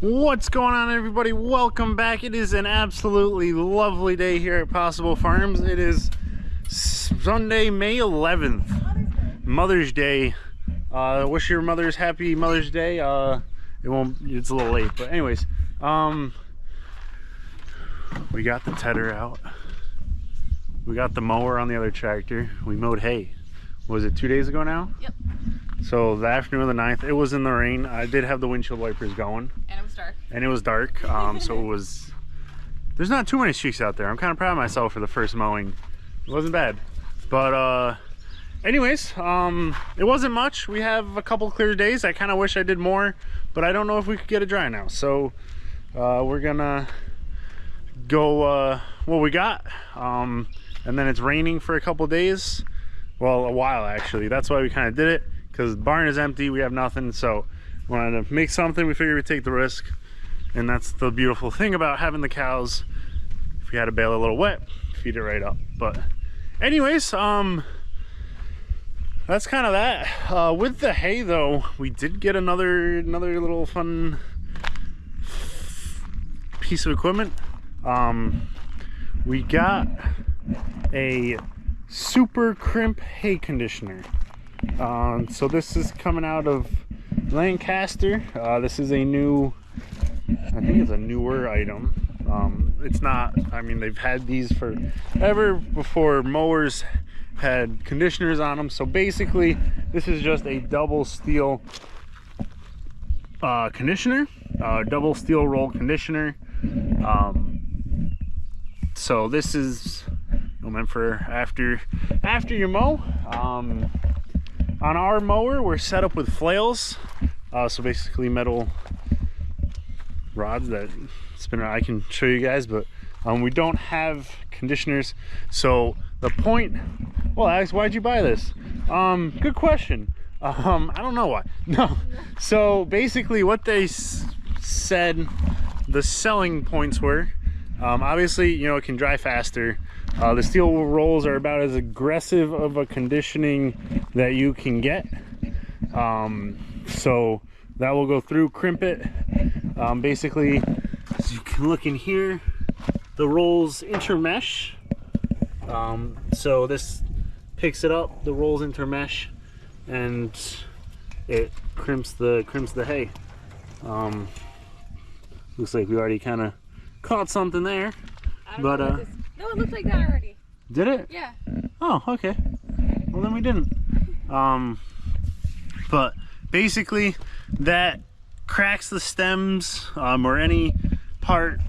What's going on, everybody? Welcome back. It is an absolutely lovely day here at Possible Farms. It is Sunday, May 11th, Mother's Day. Wish your mothers happy Mother's Day. It's a little late, but anyways, we got the tedder out. We got the mower on the other tractor. We mowed hay. Was it 2 days ago now? Yep. So the afternoon of the 9th, it was in the rain. I did have the windshield wipers going. And it was dark. And it was dark, so it was, there's not too many streaks out there. I'm kind of proud of myself for the first mowing. It wasn't bad. But anyways, it wasn't much. We have a couple clear days. I kind of wish I did more, but I don't know if we could get it dry now. So we're gonna go what we got. And then it's raining for a couple days. Well, a while actually. That's why we kind of did it, because the barn is empty. We have nothing, so wanted to make something. We figured we'd take the risk, and that's the beautiful thing about having the cows. If we had a bale a little wet, feed it right up. But anyways, that's kind of that. With the hay though, we did get another little fun piece of equipment. We got a Super Crimp hay conditioner. So this is coming out of Lancaster. This is a new, I think it's a newer item. It's not, I mean, they've had these forever before mowers had conditioners on them. So basically this is just a double steel conditioner, double steel roll conditioner. So this is meant for after you mow. On our mower, we're set up with flails, so basically metal rods that spin around. I can show you guys, but we don't have conditioners. So the point, well, Alex, why'd you buy this? Good question. I don't know why. No. So basically what they said the selling points were, obviously, you know, it can dry faster. The steel rolls are about as aggressive of a conditioning that you can get. So that will go through, crimp it. Basically, as you can look in here, the rolls intermesh. So this picks it up, the rolls intermesh, and it crimps the hay. Looks like we already kind of caught something there, but no, it looked like that already. Did it? Yeah. Oh, okay. Well, then we didn't. But basically that cracks the stems, or any part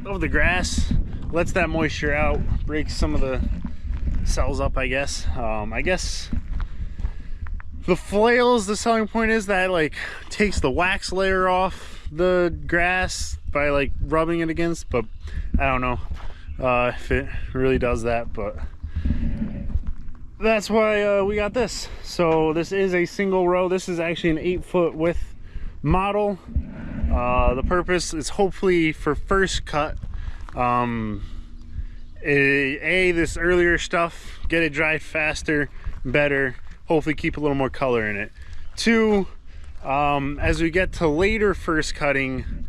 of the grass, lets that moisture out, breaks some of the cells up, I guess. I guess the flails, the selling point is that like takes the wax layer off the grass by like rubbing it against, but I don't know if it really does that, but that's why we got this. So this is a single row. This is actually an 8-foot width model. The purpose is hopefully for first cut. This earlier stuff, get it dried faster, better, hopefully keep a little more color in it. 2, as we get to later first cutting,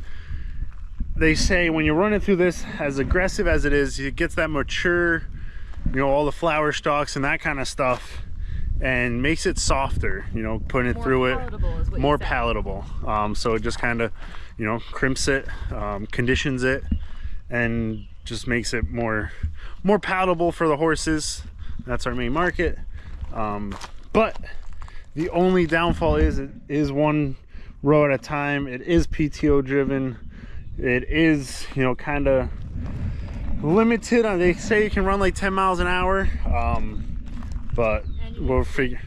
they say when you run it through this, as aggressive as it is, it gets that mature, you know, all the flower stalks and that kind of stuff, and makes it softer, you know, putting it through it, more palatable. So it just kind of, you know, crimps it, conditions it, and just makes it more palatable for the horses. That's our main market. But the only downfall is it is one row at a time. It is PTO driven. It is, you know, kind of limited. They say you can run like 10 miles an hour, but we'll figure.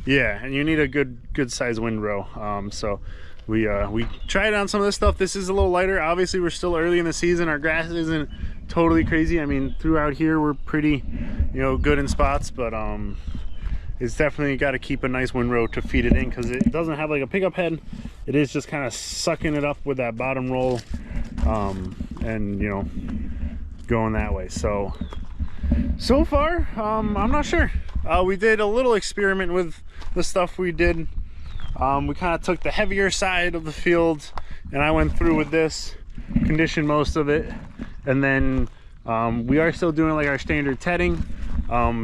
Yeah, and you need a good size windrow. So we tried on some of this stuff. This is a little lighter. Obviously, we're still early in the season. Our grass isn't totally crazy. I mean, throughout here we're pretty, you know, good in spots, but it's definitely got to keep a nice windrow to feed it in, because it doesn't have like a pickup head. It is just kind of sucking it up with that bottom roll, and you know, going that way. So far, I'm not sure. We did a little experiment with the stuff we did. We kind of took the heavier side of the field and I went through with this, conditioned most of it, and then we are still doing like our standard tedding.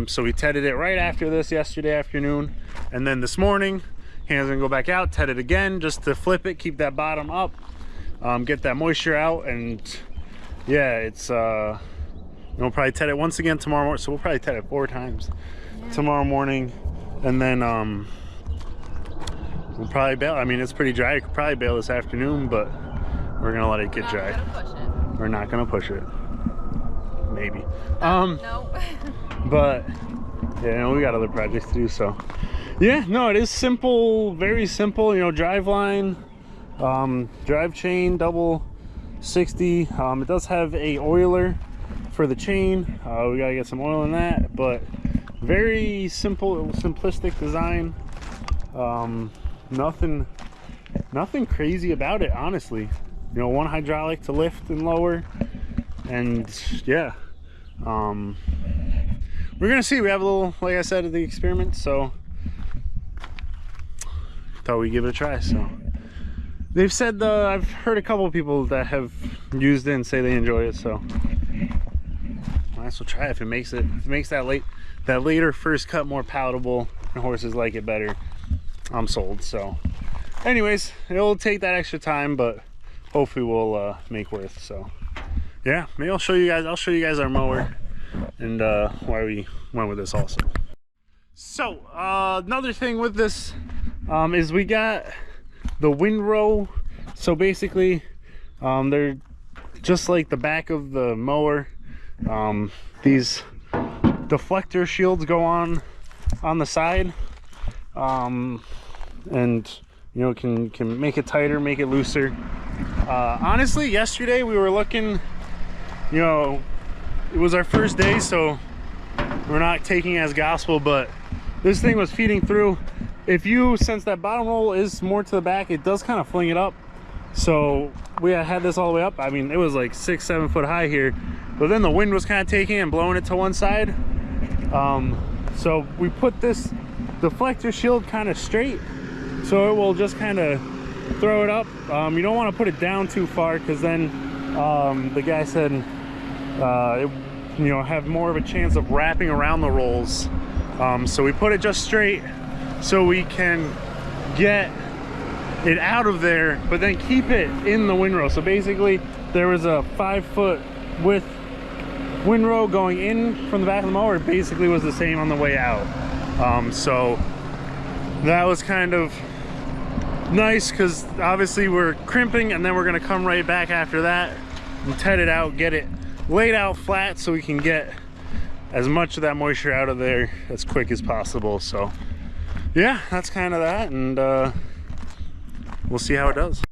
So we tedded it right after this yesterday afternoon, and then this morning Hannah's gonna go back out, ted it again just to flip it, keep that bottom up, get that moisture out. And yeah, it's we'll probably ted it once again tomorrow morning, so we'll probably ted it 4 times tomorrow morning, and then we'll probably bale. I mean, it's pretty dry. I could probably bale this afternoon, but we're gonna let it get dry. We're not gonna push it. Maybe. No. But yeah, we got other projects to do. So yeah, no, it is simple, very simple. You know, drive line, drive chain, double 60. It does have a oiler for the chain. We gotta get some oil in that, but very simple, simplistic design. Nothing crazy about it, honestly. You know, one hydraulic to lift and lower, and yeah, we're gonna see. We have a little, like I said, of the experiment, so thought we'd give it a try. So they've said, I've heard a couple of people that have used it and say they enjoy it, so might as well try it. If it makes that later first cut more palatable and horses like it better, I'm sold. So anyways, it'll take that extra time, but hopefully we'll make worth. So yeah, maybe I'll show you guys our mower and why we went with this also. So another thing with this is we got the windrow. So basically they're just like the back of the mower. These deflector shields go on the side, and you know, can make it tighter, make it looser. Honestly, yesterday we were looking, you know, it was our first day, so we're not taking it as gospel, but this thing was feeding through. Since that bottom roll is more to the back, it does kind of fling it up. So we had this all the way up. I mean, it was like 6-7 foot high here, but then the wind was kind of taking it and blowing it to one side. So we put this deflector shield kind of straight, so it will just kind of throw it up. You don't want to put it down too far, because then the guy said it, you know, have more of a chance of wrapping around the rolls. So we put it just straight so we can get it out of there, but then keep it in the windrow. So basically there was a 5 foot width windrow going in from the back of the mower. It basically was the same on the way out. So that was kind of nice, because obviously we're crimping and then we're going to come right back after that and ted it out, get it laid out flat so we can get as much of that moisture out of there as quick as possible. So yeah, that's kind of that, and we'll see how it does.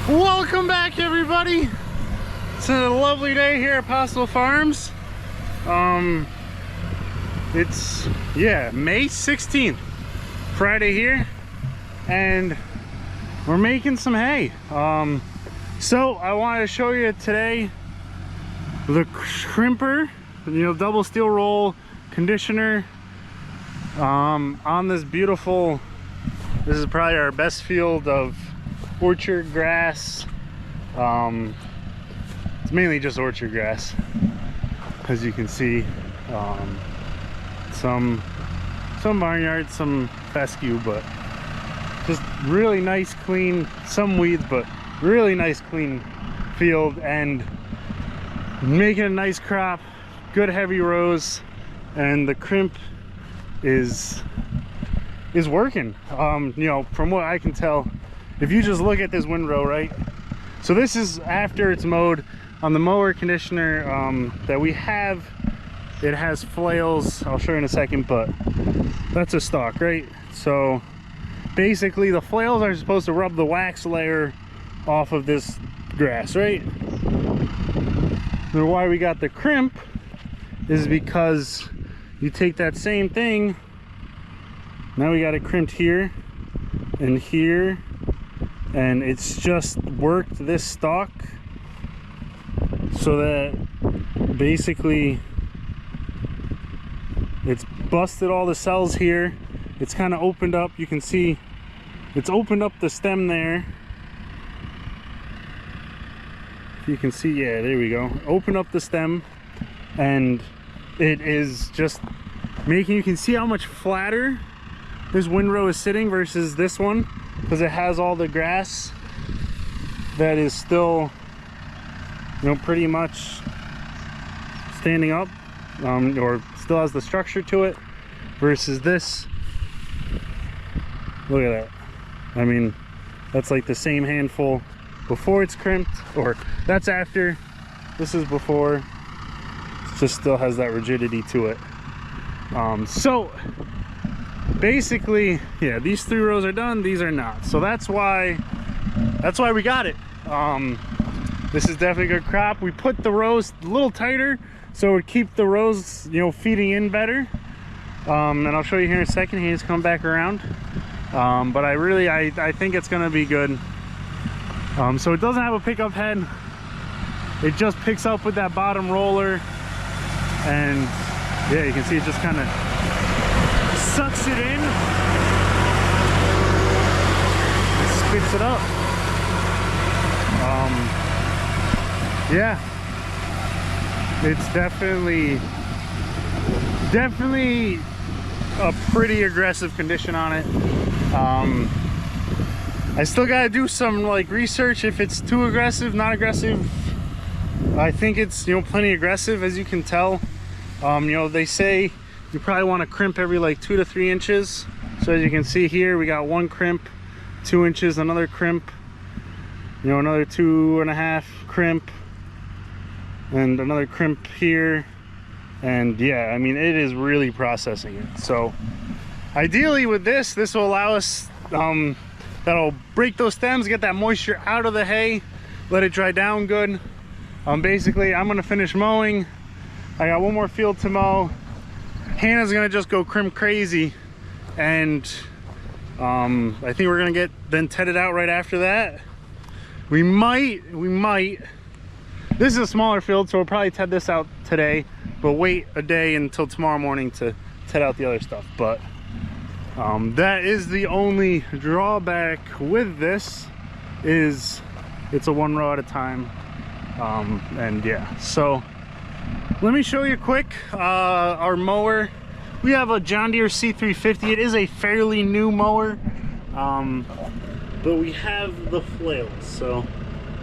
Welcome back, everybody. It's a lovely day here at Possible Farms. It's May 16th, Friday here, and we're making some hay. So I wanted to show you today the crimper, you know, double steel roll conditioner, on this beautiful, this is probably our best field of orchard grass. It's mainly just orchard grass, as you can see. Some barnyard, some fescue, but just really nice, clean, some weeds, but really nice, clean field, and making a nice crop, good heavy rows, and the crimp is working. You know, from what I can tell, if you just look at this windrow, right? So this is after it's mowed. On the mower conditioner that we have, it has flails. I'll show you in a second, but that's a stock, right? So basically the flails are supposed to rub the wax layer off of this grass, right? Now why we got the crimp is because you take that same thing, now we got it crimped here and here, and it's just worked this stalk so that basically it's busted all the cells here. It's kind of opened up, you can see it's opened up the stem there. You can see, yeah, there we go, open up the stem, and it is just making, you can see how much flatter this windrow is sitting versus this one, because it has all the grass that is still, you know, pretty much standing up, or still has the structure to it, versus this. Look at that. I mean, that's like the same handful before it's crimped, or that's after. This is before. It just still has that rigidity to it. So basically, yeah, these 3 rows are done, these are not. So that's why we got it. This is definitely a good crop. We put the rows a little tighter so it would keep the rows, you know, feeding in better. And I'll show you here in a second. He's come back around. But I think it's gonna be good. So it doesn't have a pickup head. It just picks up with that bottom roller, and yeah, you can see it just kind of sucks it in and spits it up. Yeah, it's definitely a pretty aggressive condition on it. I still gotta do some like research if it's too aggressive, not aggressive. I think it's, you know, plenty aggressive, as you can tell. You know, they say you probably want to crimp every like 2 to 3 inches. So as you can see here, we got 1 crimp, 2 inches, another crimp, you know, another 2.5 crimp, and another crimp here. And yeah, I mean, it is really processing it. So ideally with this will allow us, that'll break those stems, get that moisture out of the hay, let it dry down good. Basically, I'm gonna finish mowing. I got 1 more field to mow. Hannah's gonna just go crimp crazy, and I think we're gonna get then tedded out right after that. We might. This is a smaller field, so we'll probably ted this out today, but wait a day until tomorrow morning to ted out the other stuff. But that is the only drawback with this, is it's a 1 row at a time. And yeah, so let me show you quick our mower. We have a John Deere C350. It is a fairly new mower, but we have the flails. So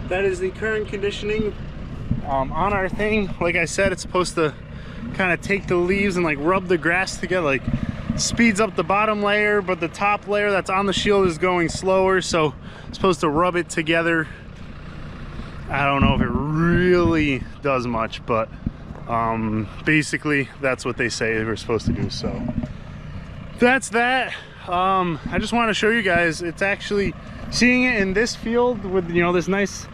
that is the current conditioning on our thing. Like I said, it's supposed to kind of take the leaves and like rub the grass together, like speeds up the bottom layer, but the top layer that's on the shield is going slower, so it's supposed to rub it together. I don't know if it really does much, but basically that's what they say we're supposed to do. So that's that. I just want to show you guys, it's actually seeing it in this field with, you know, this nice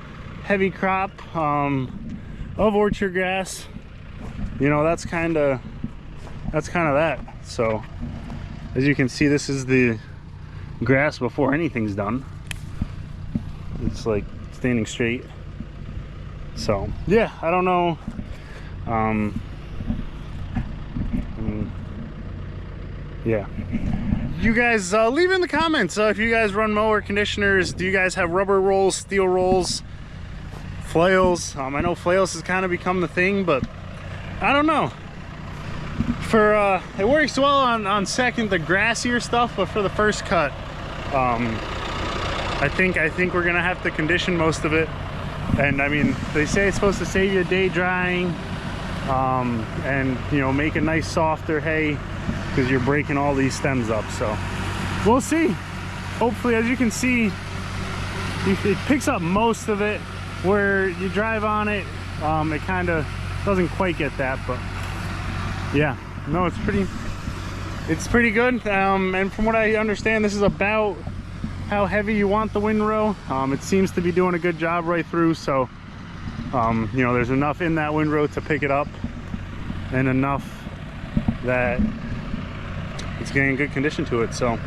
heavy crop of orchard grass. You know, that's kind of that. So as you can see, this is the grass before anything's done. It's like standing straight. So yeah, I don't know. I mean, yeah, you guys leave in the comments if you guys run mower conditioners. Do you guys have rubber rolls, steel rolls, flails? I know flails has kind of become the thing, but I don't know. For it works well on second, the grassier stuff, but for the first cut, I think we're gonna have to condition most of it. And I mean, they say it's supposed to save you a day drying, and you know, make a nice softer hay, because you're breaking all these stems up. So we'll see. Hopefully, as you can see, it picks up most of it. Where you drive on it, it kind of doesn't quite get that, but yeah, no, it's it's pretty good. And from what I understand, this is about how heavy you want the windrow. It seems to be doing a good job right through, so you know, there's enough in that windrow to pick it up and enough that it's getting good condition to it. So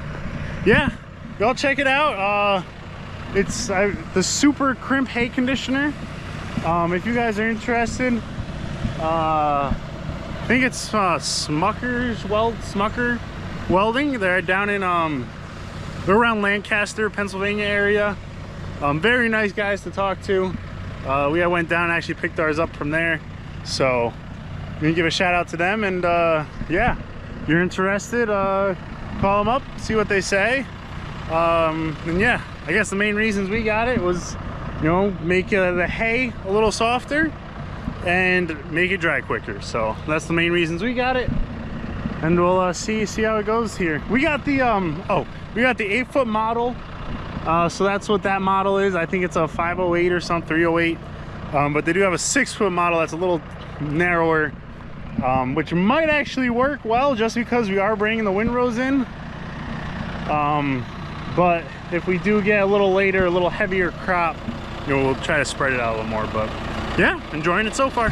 yeah, y'all check it out. It's the Super Crimp hay conditioner. If you guys are interested, I think it's Smucker Welding. They're down in they're around Lancaster, Pennsylvania area. Very nice guys to talk to. We went down and actually picked ours up from there, so I'm gonna give a shout out to them. And yeah, if you're interested, call them up, see what they say. And yeah, I guess the main reasons we got it was, you know, make the hay a little softer and make it dry quicker. So that's the main reasons we got it, and we'll see how it goes here. We got the we got the 8-foot model, so that's what that model is. I think it's a 508 or something, 308, but they do have a 6-foot model that's a little narrower, which might actually work well just because we are bringing the windrows in. But if we do get a little later, a little heavier crop, you know, we'll try to spread it out a little more. But yeah, enjoying it so far.